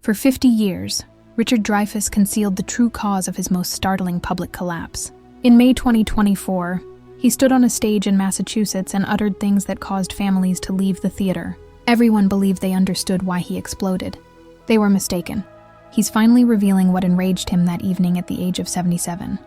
For 50 years, Richard Dreyfuss concealed the true cause of his most startling public collapse. In May 2024, he stood on a stage in Massachusetts and uttered things that caused families to leave the theater. Everyone believed they understood why he exploded. They were mistaken. He's finally revealing what enraged him that evening at the age of 77.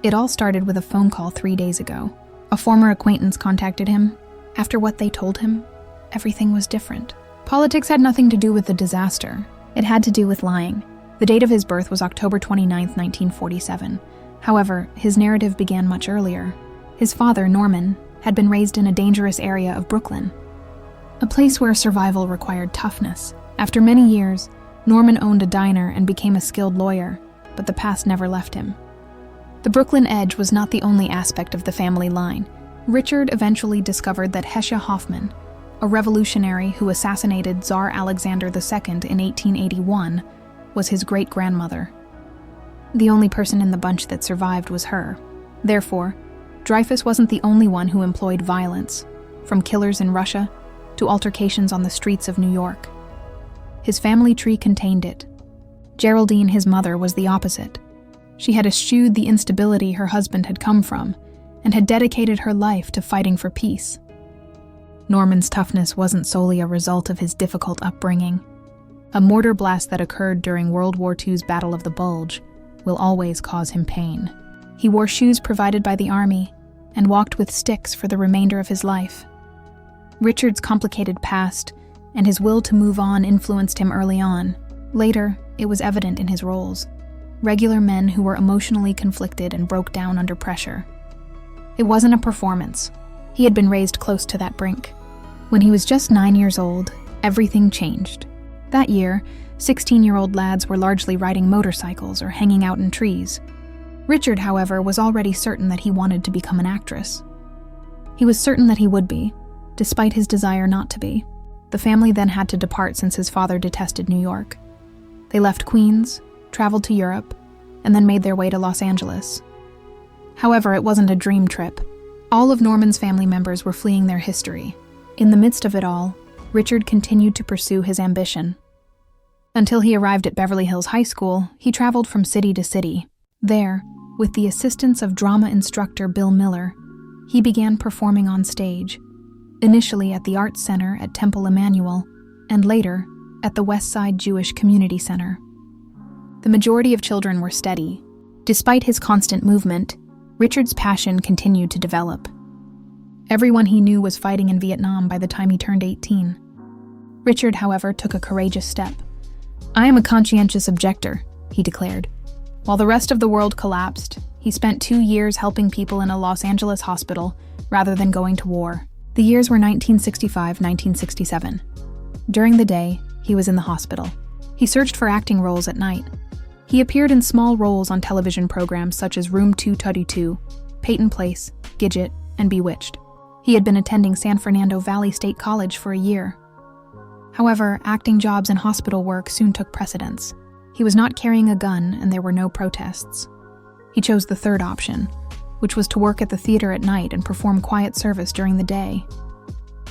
It all started with a phone call 3 days ago. A former acquaintance contacted him. After what they told him, everything was different. Politics had nothing to do with the disaster. It had to do with lying. The date of his birth was October 29, 1947. However, his narrative began much earlier. His father, Norman, had been raised in a dangerous area of Brooklyn, a place where survival required toughness. After many years, Norman owned a diner and became a skilled lawyer, but the past never left him. The Brooklyn edge was not the only aspect of the family line. Richard eventually discovered that Hesha Hoffman, a revolutionary who assassinated Tsar Alexander II in 1881, was his great-grandmother. The only person in the bunch that survived was her. Therefore, Dreyfuss wasn't the only one who employed violence, from killers in Russia to altercations on the streets of New York. His family tree contained it. Geraldine, his mother, was the opposite. She had eschewed the instability her husband had come from and had dedicated her life to fighting for peace. Norman's toughness wasn't solely a result of his difficult upbringing. A mortar blast that occurred during World War II's Battle of the Bulge will always cause him pain. He wore shoes provided by the army and walked with sticks for the remainder of his life. Richard's complicated past and his will to move on influenced him early on. Later, it was evident in his roles. Regular men who were emotionally conflicted and broke down under pressure. It wasn't a performance. He had been raised close to that brink. When he was just 9 years old, everything changed. That year, 16-year-old lads were largely riding motorcycles or hanging out in trees. Richard, however, was already certain that he wanted to become an actress. He was certain that he would be, despite his desire not to be. The family then had to depart since his father detested New York. They left Queens, traveled to Europe, and then made their way to Los Angeles. However, it wasn't a dream trip. All of Norman's family members were fleeing their history. In the midst of it all, Richard continued to pursue his ambition. Until he arrived at Beverly Hills High School, he traveled from city to city. There, with the assistance of drama instructor Bill Miller, he began performing on stage, initially at the Arts Center at Temple Emmanuel, and later at the West Side Jewish Community Center. The majority of children were steady. Despite his constant movement, Richard's passion continued to develop. Everyone he knew was fighting in Vietnam by the time he turned 18. Richard, however, took a courageous step. "I am a conscientious objector," he declared. While the rest of the world collapsed, he spent 2 years helping people in a Los Angeles hospital rather than going to war. The years were 1965-1967. During the day, he was in the hospital. He searched for acting roles at night. He appeared in small roles on television programs such as Room 232, Peyton Place, Gidget, and Bewitched. He had been attending San Fernando Valley State College for a year. However, acting jobs and hospital work soon took precedence. He was not carrying a gun and there were no protests. He chose the third option, which was to work at the theater at night and perform quiet service during the day.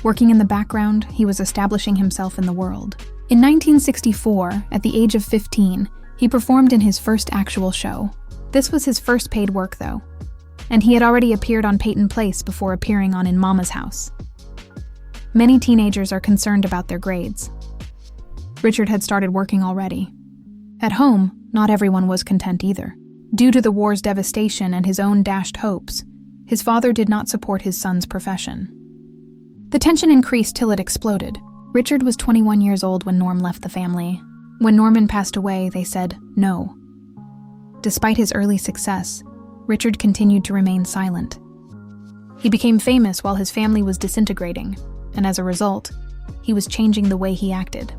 Working in the background, he was establishing himself in the world. In 1964, at the age of 15, he performed in his first actual show. This was his first paid work, though, and he had already appeared on Peyton Place before appearing on In Mama's House. Many teenagers are concerned about their grades. Richard had started working already. At home, not everyone was content either. Due to the war's devastation and his own dashed hopes, his father did not support his son's profession. The tension increased till it exploded. Richard was 21 years old when Norm left the family. When Norman passed away, they said no. Despite his early success, Richard continued to remain silent. He became famous while his family was disintegrating, and as a result, he was changing the way he acted.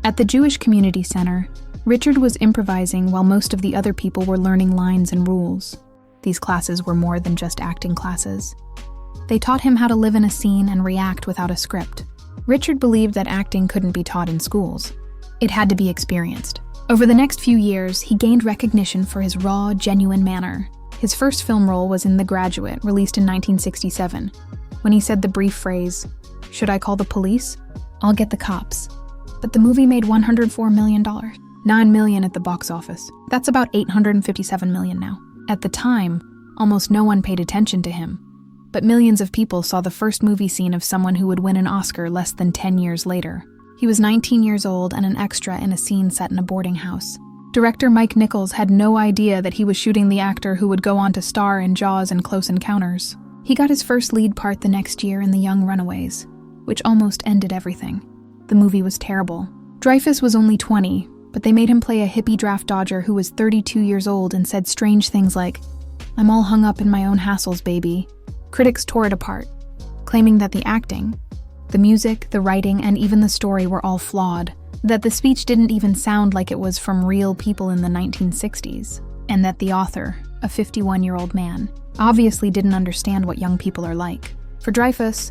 At the Jewish Community Center, Richard was improvising while most of the other people were learning lines and rules. These classes were more than just acting classes. They taught him how to live in a scene and react without a script. Richard believed that acting couldn't be taught in schools. It had to be experienced. Over the next few years, he gained recognition for his raw, genuine manner. His first film role was in The Graduate, released in 1967, when he said the brief phrase, "Should I call the police? I'll get the cops." but the movie made $104 million. $9 million at the box office. That's about $857 million now. At the time, almost no one paid attention to him, but millions of people saw the first movie scene of someone who would win an Oscar less than 10 years later. He was 19 years old and an extra in a scene set in a boarding house. Director Mike Nichols had no idea that he was shooting the actor who would go on to star in Jaws and Close Encounters. He got his first lead part the next year in The Young Runaways, which almost ended everything. The movie was terrible. Dreyfuss was only 20, but they made him play a hippie draft dodger who was 32 years old and said strange things like, "I'm all hung up in my own hassles, baby." Critics tore it apart, claiming that the acting, the music, the writing, and even the story were all flawed, that the speech didn't even sound like it was from real people in the 1960s, and that the author, a 51-year-old man, obviously didn't understand what young people are like. For Dreyfuss,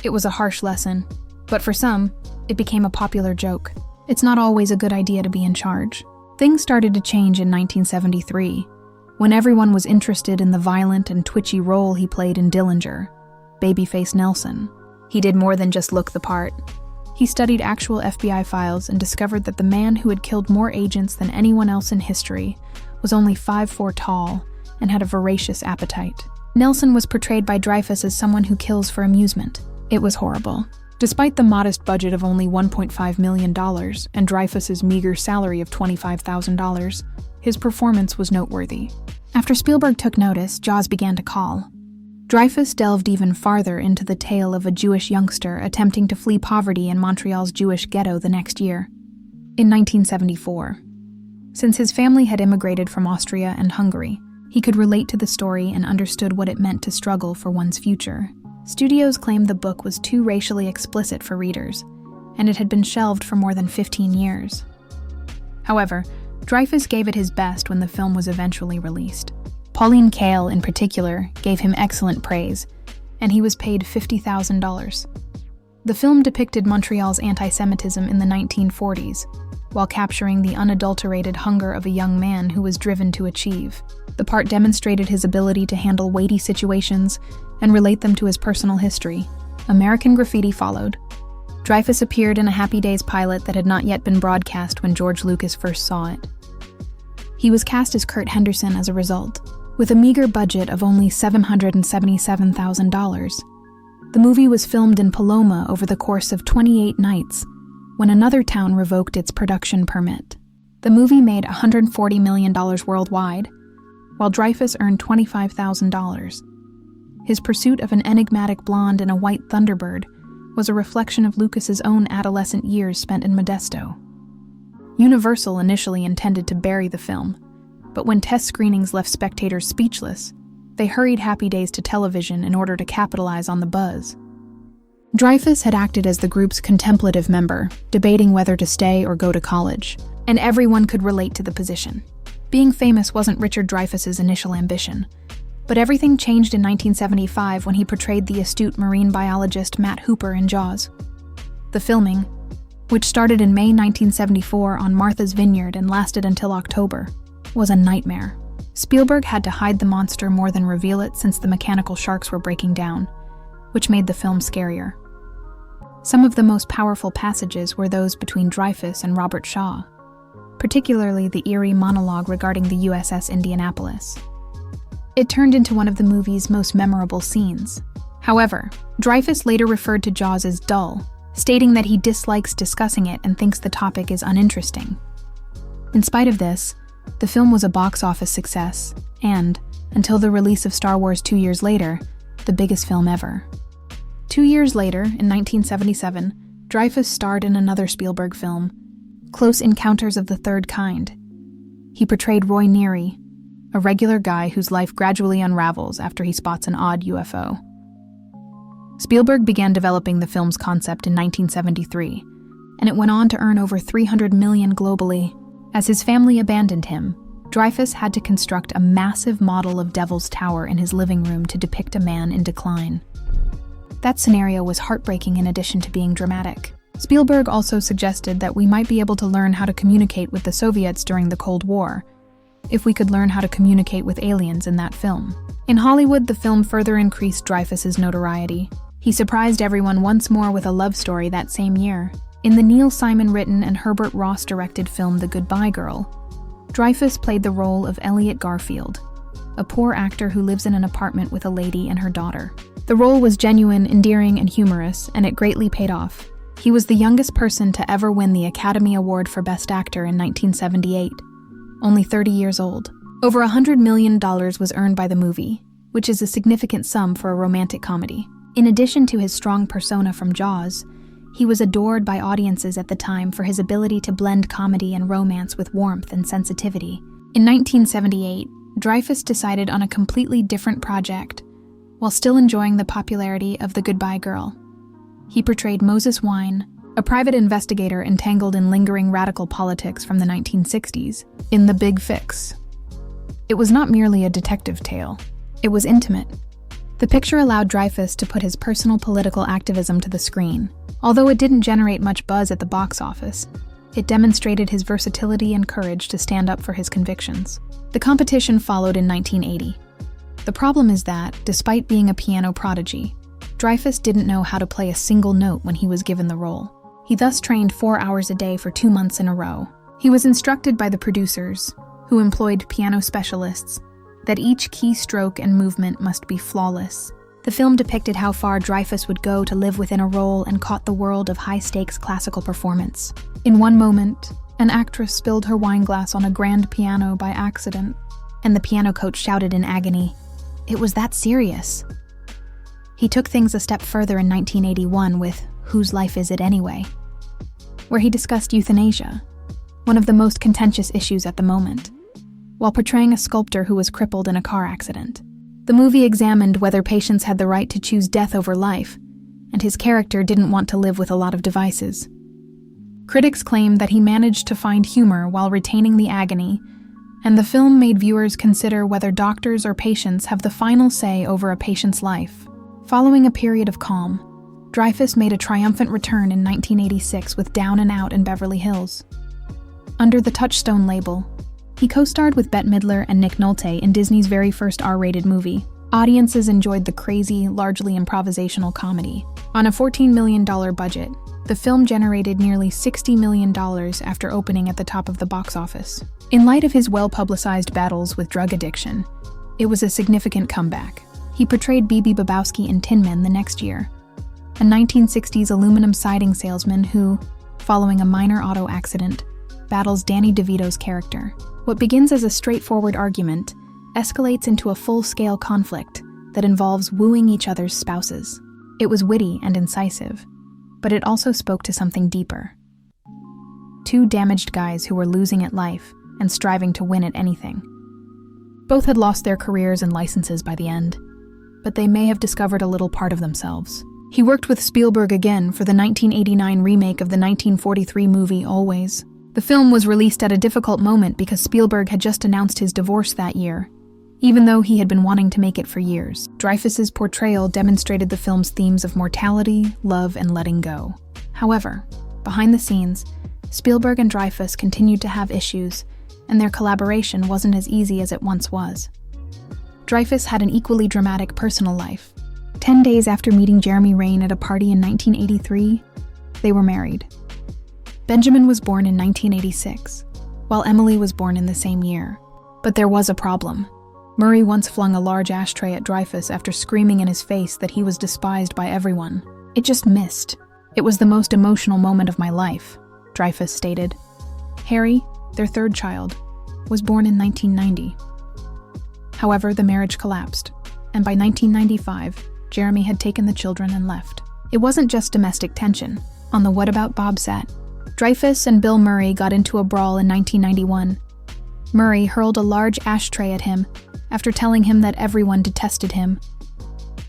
it was a harsh lesson, but for some, it became a popular joke. It's not always a good idea to be in charge. Things started to change in 1973, when everyone was interested in the violent and twitchy role he played in Dillinger, Babyface Nelson. He did more than just look the part. He studied actual FBI files and discovered that the man who had killed more agents than anyone else in history was only 5'4" tall and had a voracious appetite. Nelson was portrayed by Dreyfuss as someone who kills for amusement. It was horrible. Despite the modest budget of only $1.5 million and Dreyfuss's meager salary of $25,000, his performance was noteworthy. After Spielberg took notice, Jaws began to call. Dreyfuss delved even farther into the tale of a Jewish youngster attempting to flee poverty in Montreal's Jewish ghetto the next year, in 1974. Since his family had immigrated from Austria and Hungary, he could relate to the story and understood what it meant to struggle for one's future. Studios claimed the book was too racially explicit for readers, and it had been shelved for more than 15 years. However, Dreyfuss gave it his best when the film was eventually released. Pauline Kael, in particular, gave him excellent praise, and he was paid $50,000. The film depicted Montreal's anti-Semitism in the 1940s, while capturing the unadulterated hunger of a young man who was driven to achieve. The part demonstrated his ability to handle weighty situations and relate them to his personal history. American Graffiti followed. Dreyfuss appeared in a Happy Days pilot that had not yet been broadcast when George Lucas first saw it. He was cast as Kurt Henderson as a result. With a meager budget of only $777,000, the movie was filmed in Paloma over the course of 28 nights, when another town revoked its production permit. The movie made $140 million worldwide, while Dreyfuss earned $25,000. His pursuit of an enigmatic blonde in a white Thunderbird was a reflection of Lucas's own adolescent years spent in Modesto. Universal initially intended to bury the film, but when test screenings left spectators speechless, they hurried Happy Days to television in order to capitalize on the buzz. Dreyfuss had acted as the group's contemplative member, debating whether to stay or go to college, and everyone could relate to the position. Being famous wasn't Richard Dreyfuss's initial ambition, but everything changed in 1975 when he portrayed the astute marine biologist Matt Hooper in Jaws. The filming, which started in May 1974 on Martha's Vineyard and lasted until October, was a nightmare. Spielberg had to hide the monster more than reveal it since the mechanical sharks were breaking down, which made the film scarier. Some of the most powerful passages were those between Dreyfuss and Robert Shaw, particularly the eerie monologue regarding the USS Indianapolis. It turned into one of the movie's most memorable scenes. However, Dreyfuss later referred to Jaws as dull, stating that he dislikes discussing it and thinks the topic is uninteresting. In spite of this, the film was a box office success, and, until the release of Star Wars 2 years later, the biggest film ever. 2 years later, in 1977, Dreyfuss starred in another Spielberg film, Close Encounters of the Third Kind. He portrayed Roy Neary, a regular guy whose life gradually unravels after he spots an odd UFO. Spielberg began developing the film's concept in 1973, and it went on to earn over $300 million globally. As his family abandoned him, Dreyfuss had to construct a massive model of Devil's Tower in his living room to depict a man in decline. That scenario was heartbreaking in addition to being dramatic. Spielberg also suggested that we might be able to learn how to communicate with the Soviets during the Cold War, if we could learn how to communicate with aliens in that film. In Hollywood, the film further increased Dreyfuss's notoriety. He surprised everyone once more with a love story that same year. In the Neil Simon written and Herbert Ross directed film The Goodbye Girl, Dreyfuss played the role of Elliot Garfield, a poor actor who lives in an apartment with a lady and her daughter. The role was genuine, endearing, and humorous, and it greatly paid off. He was the youngest person to ever win the Academy Award for Best Actor in 1978, only 30 years old. Over $100 million was earned by the movie, which is a significant sum for a romantic comedy. In addition to his strong persona from Jaws, he was adored by audiences at the time for his ability to blend comedy and romance with warmth and sensitivity. In 1978, Dreyfuss decided on a completely different project, while still enjoying the popularity of The Goodbye Girl. He portrayed Moses Wine, a private investigator entangled in lingering radical politics from the 1960s, in The Big Fix. It was not merely a detective tale. It was intimate. The picture allowed Dreyfuss to put his personal political activism to the screen. Although it didn't generate much buzz at the box office, it demonstrated his versatility and courage to stand up for his convictions. The competition followed in 1980. The problem is that, despite being a piano prodigy, Dreyfuss didn't know how to play a single note when he was given the role. He thus trained 4 hours a day for 2 months in a row. He was instructed by the producers, who employed piano specialists, that each keystroke and movement must be flawless. The film depicted how far Dreyfuss would go to live within a role and caught the world of high-stakes classical performance. In one moment, an actress spilled her wine glass on a grand piano by accident, and the piano coach shouted in agony, "It was that serious." He took things a step further in 1981 with Whose Life Is It Anyway?, where he discussed euthanasia, one of the most contentious issues at the moment, while portraying a sculptor who was crippled in a car accident. The movie examined whether patients had the right to choose death over life, and his character didn't want to live with a lot of devices. Critics claim that he managed to find humor while retaining the agony, and the film made viewers consider whether doctors or patients have the final say over a patient's life. Following a period of calm, Dreyfuss made a triumphant return in 1986 with Down and Out in Beverly Hills. Under the Touchstone label, he co-starred with Bette Midler and Nick Nolte in Disney's very first R-rated movie. Audiences enjoyed the crazy, largely improvisational comedy. On a $14 million budget, the film generated nearly $60 million after opening at the top of the box office. In light of his well-publicized battles with drug addiction, it was a significant comeback. He portrayed Bebe Babowski in Tin Men the next year, a 1960s aluminum siding salesman who, following a minor auto accident, battles Danny DeVito's character. What begins as a straightforward argument escalates into a full-scale conflict that involves wooing each other's spouses. It was witty and incisive, but it also spoke to something deeper. Two damaged guys who were losing at life and striving to win at anything. Both had lost their careers and licenses by the end, but they may have discovered a little part of themselves. He worked with Spielberg again for the 1989 remake of the 1943 movie Always. The film was released at a difficult moment because Spielberg had just announced his divorce that year, even though he had been wanting to make it for years. Dreyfuss's portrayal demonstrated the film's themes of mortality, love, and letting go. However, behind the scenes, Spielberg and Dreyfuss continued to have issues, and their collaboration wasn't as easy as it once was. Dreyfuss had an equally dramatic personal life. 10 days after meeting Jeremy Rain at a party in 1983, they were married. Benjamin was born in 1986, while Emily was born in the same year. But there was a problem. Murray once flung a large ashtray at Dreyfuss after screaming in his face that he was despised by everyone. "It just missed. It was the most emotional moment of my life," Dreyfuss stated. Harry, their third child, was born in 1990. However, the marriage collapsed, and by 1995, Jeremy had taken the children and left. It wasn't just domestic tension. On the What About Bob set, Dreyfuss and Bill Murray got into a brawl in 1991. Murray hurled a large ashtray at him after telling him that everyone detested him.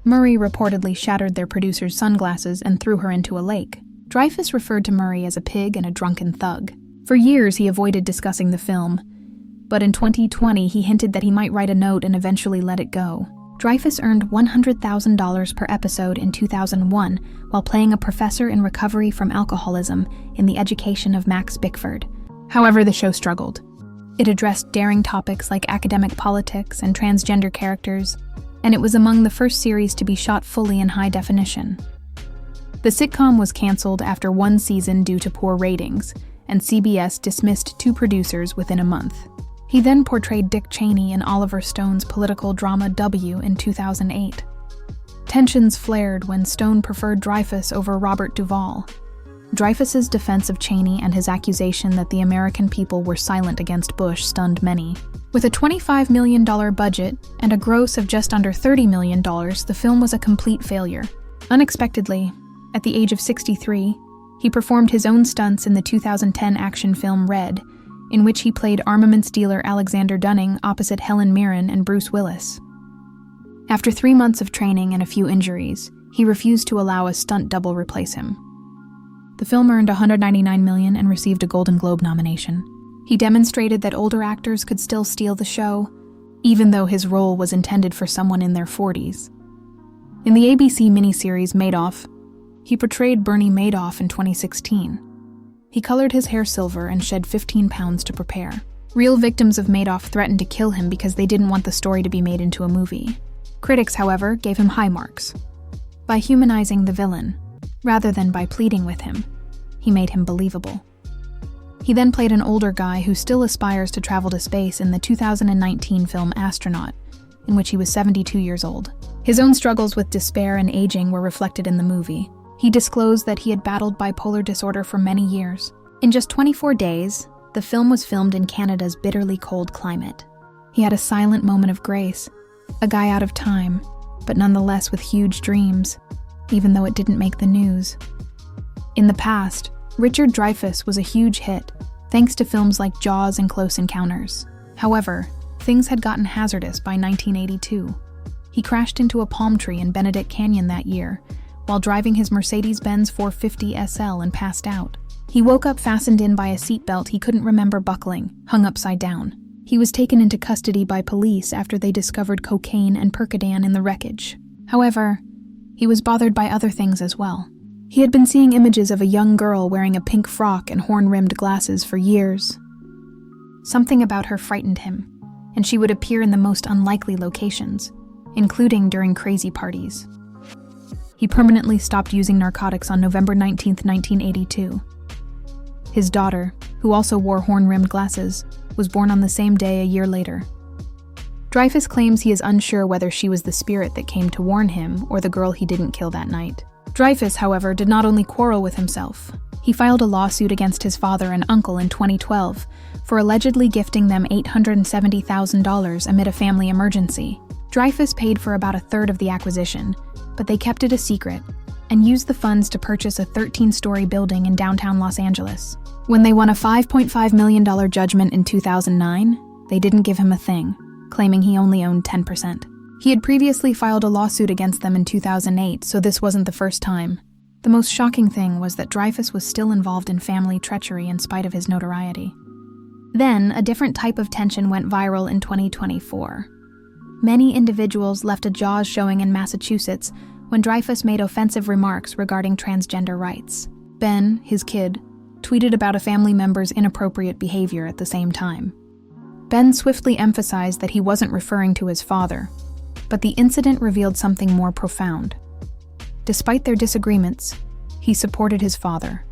Murray reportedly shattered their producer's sunglasses and threw her into a lake. Dreyfuss referred to Murray as a pig and a drunken thug. For years, he avoided discussing the film, but in 2020, he hinted that he might write a note and eventually let it go. Dreyfuss earned $100,000 per episode in 2001 while playing a professor in recovery from alcoholism in The Education of Max Bickford. However, the show struggled. It addressed daring topics like academic politics and transgender characters, and it was among the first series to be shot fully in high definition. The sitcom was canceled after one season due to poor ratings, and CBS dismissed 2 producers within a month. He then portrayed Dick Cheney in Oliver Stone's political drama W in 2008. Tensions flared when Stone preferred Dreyfuss over Robert Duvall. Dreyfuss's defense of Cheney and his accusation that the American people were silent against Bush stunned many. With a $25 million budget and a gross of just under $30 million, the film was a complete failure. Unexpectedly, at the age of 63, he performed his own stunts in the 2010 action film Red, in which he played armaments dealer Alexander Dunning opposite Helen Mirren and Bruce Willis. After 3 months of training and a few injuries, he refused to allow a stunt double replace him. The film earned $199 million and received a Golden Globe nomination. He demonstrated that older actors could still steal the show, even though his role was intended for someone in their 40s. In the ABC miniseries Madoff, he portrayed Bernie Madoff in 2016. He colored his hair silver and shed 15 pounds to prepare. Real victims of Madoff threatened to kill him because they didn't want the story to be made into a movie. Critics, however, gave him high marks. By humanizing the villain, rather than by pleading with him, he made him believable. He then played an older guy who still aspires to travel to space in the 2019 film Astronaut, in which he was 72 years old. His own struggles with despair and aging were reflected in the movie. He disclosed that he had battled bipolar disorder for many years. In just 24 days, the film was filmed in Canada's bitterly cold climate. He had a silent moment of grace, a guy out of time, but nonetheless with huge dreams, even though it didn't make the news. In the past, Richard Dreyfuss was a huge hit, thanks to films like Jaws and Close Encounters. However, things had gotten hazardous by 1982. He crashed into a palm tree in Benedict Canyon that year, while driving his Mercedes-Benz 450 SL and passed out. He woke up fastened in by a seatbelt he couldn't remember buckling, hung upside down. He was taken into custody by police after they discovered cocaine and Percodan in the wreckage. However, he was bothered by other things as well. He had been seeing images of a young girl wearing a pink frock and horn-rimmed glasses for years. Something about her frightened him, and she would appear in the most unlikely locations, including during crazy parties. He permanently stopped using narcotics on November 19, 1982. His daughter, who also wore horn-rimmed glasses, was born on the same day a year later. Dreyfuss claims he is unsure whether she was the spirit that came to warn him or the girl he didn't kill that night. Dreyfuss, however, did not only quarrel with himself. He filed a lawsuit against his father and uncle in 2012 for allegedly gifting them $870,000 amid a family emergency. Dreyfuss paid for about a third of the acquisition, but they kept it a secret and used the funds to purchase a 13-story building in downtown Los Angeles. When they won a $5.5 million judgment in 2009, they didn't give him a thing, claiming he only owned 10%. He had previously filed a lawsuit against them in 2008, so this wasn't the first time. The most shocking thing was that Dreyfuss was still involved in family treachery in spite of his notoriety. Then, a different type of tension went viral in 2024. Many individuals left a Jaws showing in Massachusetts when Dreyfuss made offensive remarks regarding transgender rights. Ben, his kid, tweeted about a family member's inappropriate behavior at the same time. Ben swiftly emphasized that he wasn't referring to his father, but the incident revealed something more profound. Despite their disagreements, he supported his father.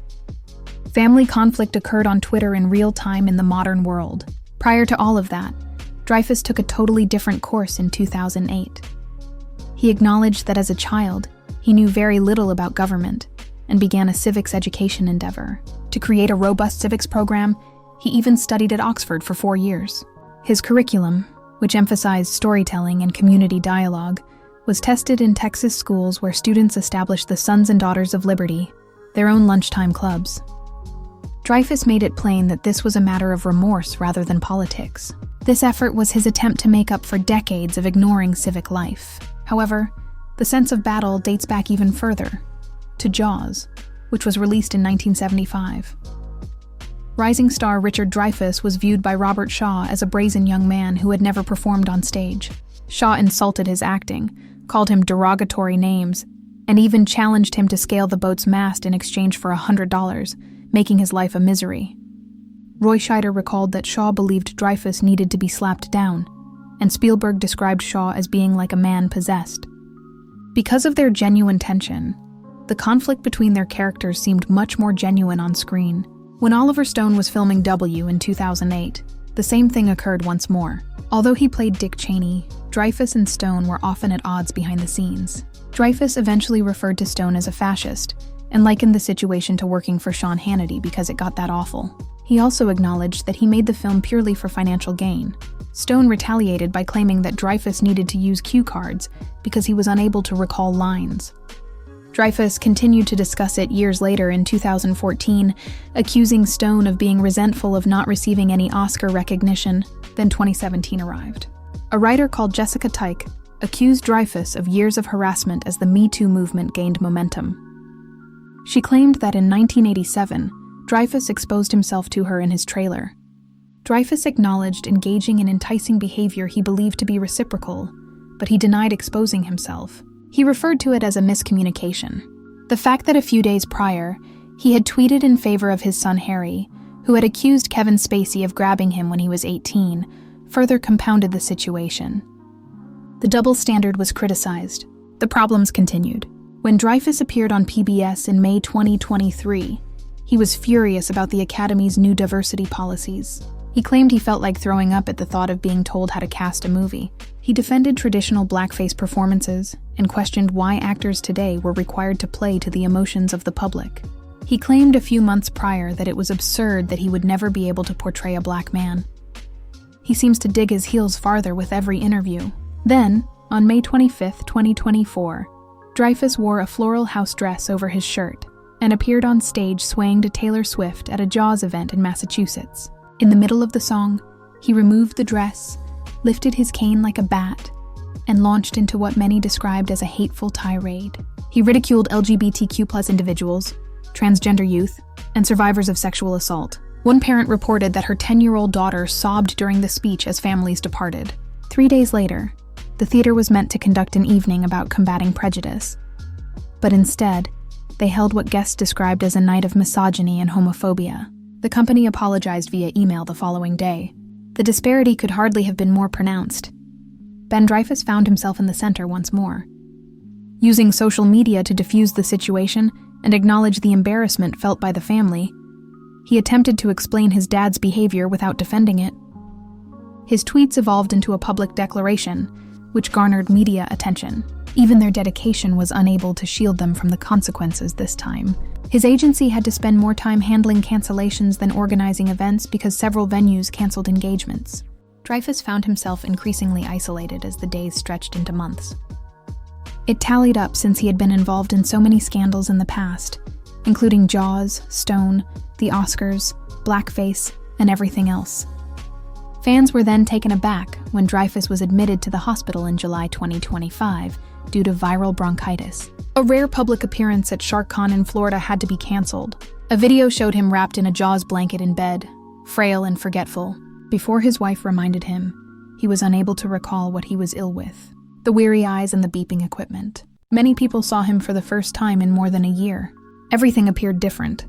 Family conflict occurred on Twitter in real time in the modern world. Prior to all of that, Dreyfuss took a totally different course in 2008. He acknowledged that as a child, he knew very little about government and began a civics education endeavor. To create a robust civics program, he even studied at Oxford for 4 years. His curriculum, which emphasized storytelling and community dialogue, was tested in Texas schools where students established the Sons and Daughters of Liberty, their own lunchtime clubs. Dreyfuss made it plain that this was a matter of remorse rather than politics. This effort was his attempt to make up for decades of ignoring civic life. However, the sense of battle dates back even further, to Jaws, which was released in 1975. Rising star Richard Dreyfuss was viewed by Robert Shaw as a brazen young man who had never performed on stage. Shaw insulted his acting, called him derogatory names, and even challenged him to scale the boat's mast in exchange for $100, making his life a misery. Roy Scheider recalled that Shaw believed Dreyfuss needed to be slapped down, and Spielberg described Shaw as being like a man possessed. Because of their genuine tension, The conflict between their characters seemed much more genuine on screen. When Oliver Stone was filming W in 2008, the same thing occurred once more. Although he played Dick Cheney, Dreyfuss and Stone were often at odds behind the scenes. Dreyfuss eventually referred to Stone as a fascist and likened the situation to working for Sean Hannity because it got that awful. He also acknowledged that he made the film purely for financial gain. Stone retaliated by claiming that Dreyfuss needed to use cue cards because he was unable to recall lines. Dreyfuss continued to discuss it years later in 2014, accusing Stone of being resentful of not receiving any Oscar recognition. Then 2017 arrived. A writer called Jessica Teich accused Dreyfuss of years of harassment as the Me Too movement gained momentum. She claimed that in 1987, Dreyfuss exposed himself to her in his trailer. Dreyfuss acknowledged engaging in enticing behavior he believed to be reciprocal, but he denied exposing himself. He referred to it as a miscommunication. The fact that a few days prior, he had tweeted in favor of his son Harry, who had accused Kevin Spacey of grabbing him when he was 18, further compounded the situation. The double standard was criticized. The problems continued. When Dreyfuss appeared on PBS in May 2023, he was furious about the Academy's new diversity policies. He claimed he felt like throwing up at the thought of being told how to cast a movie. He defended traditional blackface performances and questioned why actors today were required to play to the emotions of the public. He claimed a few months prior that it was absurd that he would never be able to portray a black man. He seems to dig his heels farther with every interview. Then, on May 25, 2024, Dreyfuss wore a floral house dress over his shirt and appeared on stage swaying to Taylor Swift at a Jaws event in Massachusetts. In the middle of the song, he removed the dress, lifted his cane like a bat, and launched into what many described as a hateful tirade. He ridiculed LGBTQ+ individuals, transgender youth, and survivors of sexual assault. One parent reported that her 10-year-old daughter sobbed during the speech as families departed. 3 days later, the theater was meant to conduct an evening about combating prejudice. But instead, they held what guests described as a night of misogyny and homophobia. The company apologized via email the following day. The disparity could hardly have been more pronounced. Ben Dreyfuss found himself in the center once more. Using social media to diffuse the situation and acknowledge the embarrassment felt by the family, he attempted to explain his dad's behavior without defending it. His tweets evolved into a public declaration, which garnered media attention. Even their dedication was unable to shield them from the consequences this time. His agency had to spend more time handling cancellations than organizing events because several venues canceled engagements. Dreyfuss found himself increasingly isolated as the days stretched into months. It tallied up since he had been involved in so many scandals in the past, including Jaws, Stone, the Oscars, blackface, and everything else. Fans were then taken aback when Dreyfuss was admitted to the hospital in July 2025 due to viral bronchitis. A rare public appearance at SharkCon in Florida had to be canceled. A video showed him wrapped in a Jaws blanket in bed, frail and forgetful. Before his wife reminded him, he was unable to recall what he was ill with. The weary eyes and the beeping equipment. Many people saw him for the first time in more than a year. Everything appeared different.